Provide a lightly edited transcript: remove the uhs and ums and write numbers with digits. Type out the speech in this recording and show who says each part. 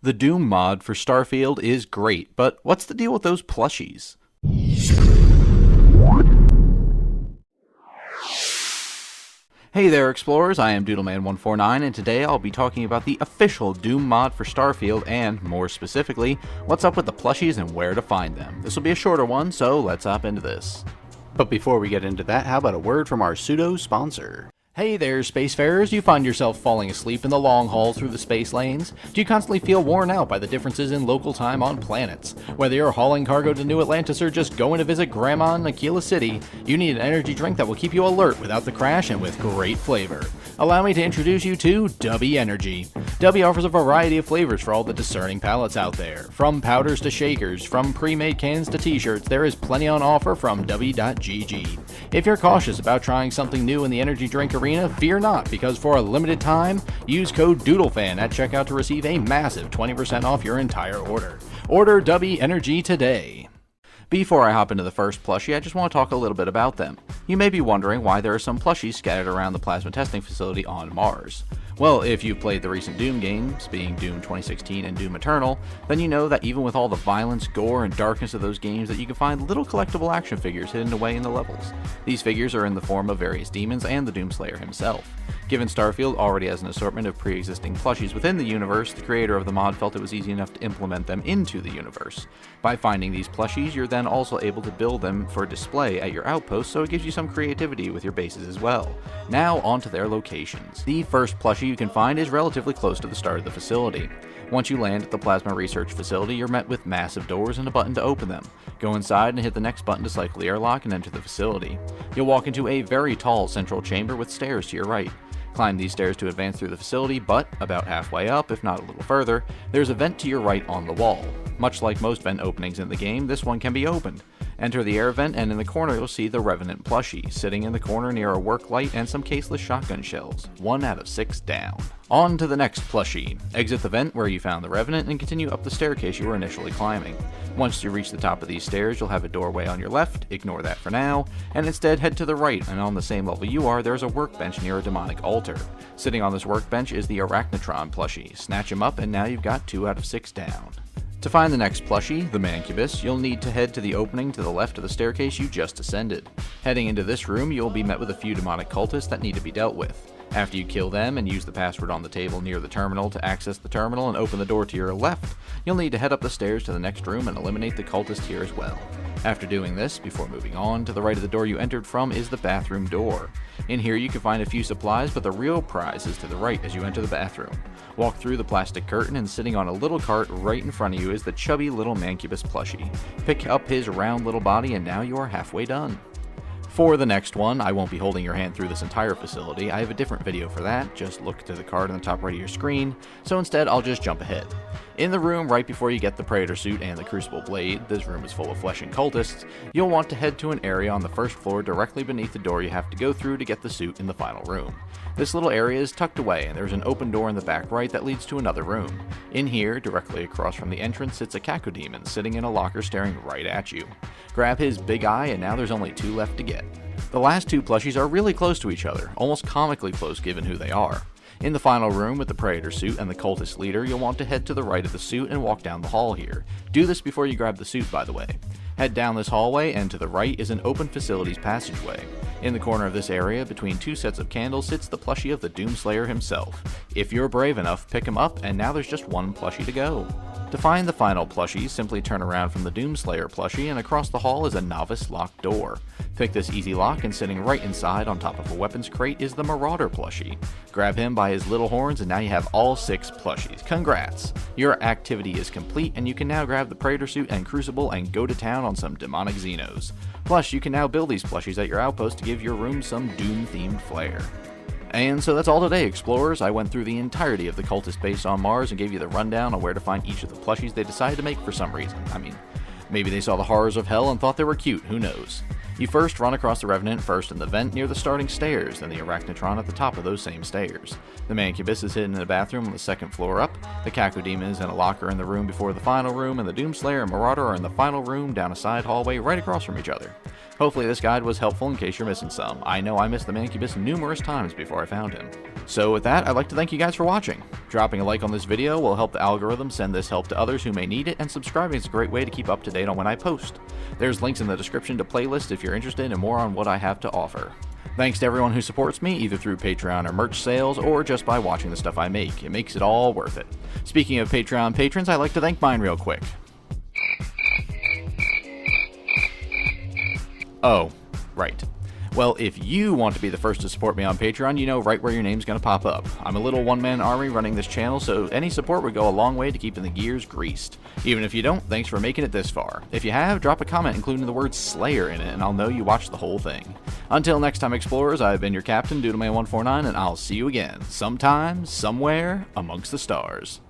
Speaker 1: The Doom mod for Starfield is great, but what's the deal with those plushies? Hey there explorers, I am Doodleman149 and today I'll be talking about the official Doom mod for Starfield and, more specifically, what's up with the plushies and where to find them. This will be a shorter one, so let's hop into this. But before we get into that, how about a word from our pseudo sponsor? Hey there, spacefarers! Do you find yourself falling asleep in the long haul through the space lanes? Do you constantly feel worn out by the differences in local time on planets? Whether you're hauling cargo to New Atlantis or just going to visit Grandma in Aquila City, you need an energy drink that will keep you alert without the crash and with great flavor. Allow me to introduce you to Dubby Energy. Dubby offers a variety of flavors for all the discerning palates out there. From powders to shakers, from pre-made cans to t-shirts, there is plenty on offer from Dubby.gg. If you're cautious about trying something new in the energy drink arena, fear not, because for a limited time, use code DOODLEFAN at checkout to receive a massive 20% off your entire order. Order Dubby Energy today. Before I hop into the first plushie, I just want to talk a little bit about them. You may be wondering why there are some plushies scattered around the plasma testing facility on Mars. Well, if you've played the recent Doom games, being Doom 2016 and Doom Eternal, then you know that even with all the violence, gore, and darkness of those games, that you can find little collectible action figures hidden away in the levels. These figures are in the form of various demons and the Doomslayer himself. Given Starfield already has an assortment of pre-existing plushies within the universe, the creator of the mod felt it was easy enough to implement them into the universe. By finding these plushies, you're then also able to build them for display at your outposts, so it gives you some creativity with your bases as well. Now, onto their locations. The first plushie you can find is relatively close to the start of the facility. Once you land at the Plasma Research Facility, you're met with massive doors and a button to open them. Go inside and hit the next button to cycle the airlock and enter the facility. You'll walk into a very tall central chamber with stairs to your right. Climb these stairs to advance through the facility, but about halfway up, if not a little further, there's a vent to your right on the wall. Much like most vent openings in the game, this one can be opened. Enter the air vent, and in the corner you'll see the Revenant plushie, sitting in the corner near a work light and some caseless shotgun shells. 1 out of 6 down. On to the next plushie. Exit the vent where you found the Revenant and continue up the staircase you were initially climbing. Once you reach the top of these stairs, you'll have a doorway on your left, ignore that for now, and instead head to the right, and on the same level you are, there's a workbench near a demonic altar. Sitting on this workbench is the Arachnotron plushie. Snatch him up and now you've got 2 out of 6 down. To find the next plushie, the Mancubus, you'll need to head to the opening to the left of the staircase you just ascended. Heading into this room, you'll be met with a few demonic cultists that need to be dealt with. After you kill them and use the password on the table near the terminal to access the terminal and open the door to your left, you'll need to head up the stairs to the next room and eliminate the cultist here as well. After doing this, before moving on, to the right of the door you entered from is the bathroom door. In here you can find a few supplies, but the real prize is to the right as you enter the bathroom. Walk through the plastic curtain, and sitting on a little cart right in front of you is the chubby little Mancubus plushie. Pick up his round little body and now you are halfway done. For the next one, I won't be holding your hand through this entire facility. I have a different video for that. Just look to the card on the top right of your screen, so instead I'll just jump ahead. In the room right before you get the Predator suit and the Crucible blade, this room is full of flesh and cultists, you'll want to head to an area on the first floor directly beneath the door you have to go through to get the suit in the final room. This little area is tucked away and there's an open door in the back right that leads to another room. In here, directly across from the entrance, sits a Cacodemon sitting in a locker staring right at you. Grab his big eye and now there's only 2 left to get. The last 2 plushies are really close to each other, almost comically close given who they are. In the final room with the Predator suit and the cultist leader, you'll want to head to the right of the suit and walk down the hall here. Do this before you grab the suit, by the way. Head down this hallway, and to the right is an open facilities passageway. In the corner of this area, between 2 sets of candles, sits the plushie of the Doomslayer himself. If you're brave enough, pick him up, and now there's just 1 plushie to go. To find the final plushie, simply turn around from the Doomslayer plushie, and across the hall is a novice locked door. Pick this easy lock, and sitting right inside on top of a weapons crate is the Marauder plushie. Grab him by his little horns, and now you have all 6 plushies. Congrats! Your activity is complete, and you can now grab the Predator suit and Crucible and go to town on some demonic Xenos. Plus, you can now build these plushies at your outpost to give your room some Doom-themed flair. And so that's all today, explorers. I went through the entirety of the cultist base on Mars and gave you the rundown on where to find each of the plushies they decided to make for some reason. I mean, maybe they saw the horrors of hell and thought they were cute, who knows. You first run across the Revenant first in the vent near the starting stairs, then the Arachnotron at the top of those same stairs. The Mancubus is hidden in a bathroom on the second floor up, the Cacodemon is in a locker in the room before the final room, and the Doom Slayer Marauder are in the final room down a side hallway right across from each other. Hopefully this guide was helpful in case you're missing some. I know I missed the Mancubus numerous times before I found him. So with that, I'd like to thank you guys for watching. Dropping a like on this video will help the algorithm send this help to others who may need it, and subscribing is a great way to keep up to date on when I post. There's links in the description to playlists if you're interested and more on what I have to offer. Thanks to everyone who supports me, either through Patreon or merch sales, or just by watching the stuff I make. It makes it all worth it. Speaking of Patreon patrons, I'd like to thank mine real quick. Oh, right. Well, if you want to be the first to support me on Patreon, you know right where your name's going to pop up. I'm a little one-man army running this channel, so any support would go a long way to keeping the gears greased. Even if you don't, thanks for making it this far. If you have, drop a comment including the word Slayer in it, and I'll know you watched the whole thing. Until next time, Explorers, I've been your captain, DoodleMan149, and I'll see you again, sometime, somewhere, amongst the stars.